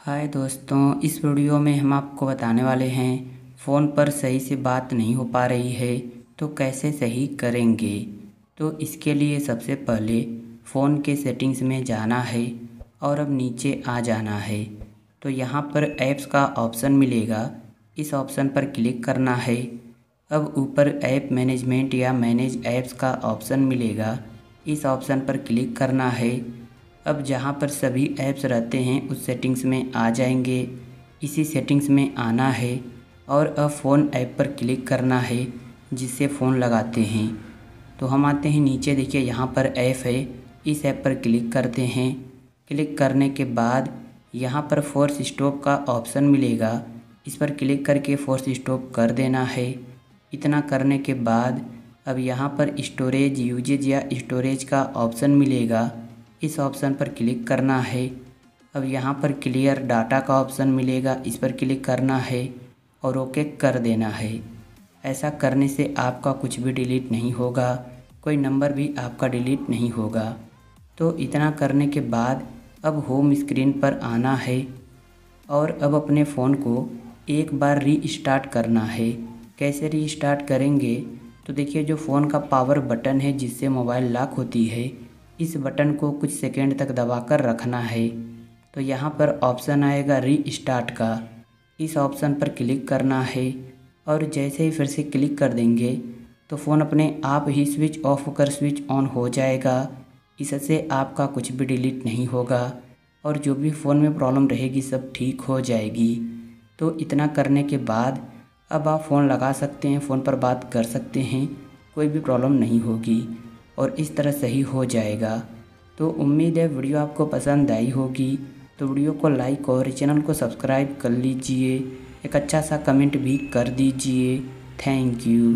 हाय दोस्तों, इस वीडियो में हम आपको बताने वाले हैं फ़ोन पर सही से बात नहीं हो पा रही है तो कैसे सही करेंगे। तो इसके लिए सबसे पहले फ़ोन के सेटिंग्स में जाना है और अब नीचे आ जाना है। तो यहाँ पर ऐप्स का ऑप्शन मिलेगा, इस ऑप्शन पर क्लिक करना है। अब ऊपर ऐप मैनेजमेंट या मैनेज ऐप्स का ऑप्शन मिलेगा, इस ऑप्शन पर क्लिक करना है। अब जहाँ पर सभी ऐप्स रहते हैं उस सेटिंग्स में आ जाएंगे, इसी सेटिंग्स में आना है और अब फ़ोन ऐप पर क्लिक करना है जिससे फ़ोन लगाते हैं। तो हम आते हैं नीचे, देखिए यहाँ पर ऐप है, इस ऐप पर क्लिक करते हैं। क्लिक करने के बाद यहाँ पर फोर्स स्टॉप का ऑप्शन मिलेगा, इस पर क्लिक करके फोर्स स्टॉप कर देना है। इतना करने के बाद अब यहाँ पर स्टोरेज यूजेज या स्टोरेज का ऑप्शन मिलेगा, इस ऑप्शन पर क्लिक करना है। अब यहाँ पर क्लियर डाटा का ऑप्शन मिलेगा, इस पर क्लिक करना है और ओके कर देना है। ऐसा करने से आपका कुछ भी डिलीट नहीं होगा, कोई नंबर भी आपका डिलीट नहीं होगा। तो इतना करने के बाद अब होम स्क्रीन पर आना है और अब अपने फ़ोन को एक बार रीस्टार्ट करना है। कैसे रीस्टार्ट करेंगे, तो देखिए जो फ़ोन का पावर बटन है जिससे मोबाइल लॉक होती है, इस बटन को कुछ सेकंड तक दबाकर रखना है। तो यहाँ पर ऑप्शन आएगा रीस्टार्ट का, इस ऑप्शन पर क्लिक करना है और जैसे ही फिर से क्लिक कर देंगे तो फ़ोन अपने आप ही स्विच ऑफ होकर स्विच ऑन हो जाएगा। इससे आपका कुछ भी डिलीट नहीं होगा और जो भी फ़ोन में प्रॉब्लम रहेगी सब ठीक हो जाएगी। तो इतना करने के बाद अब आप फ़ोन लगा सकते हैं, फ़ोन पर बात कर सकते हैं, कोई भी प्रॉब्लम नहीं होगी और इस तरह सही हो जाएगा। तो उम्मीद है वीडियो आपको पसंद आई होगी, तो वीडियो को लाइक और चैनल को सब्सक्राइब कर लीजिए, एक अच्छा सा कमेंट भी कर दीजिए। Thank you.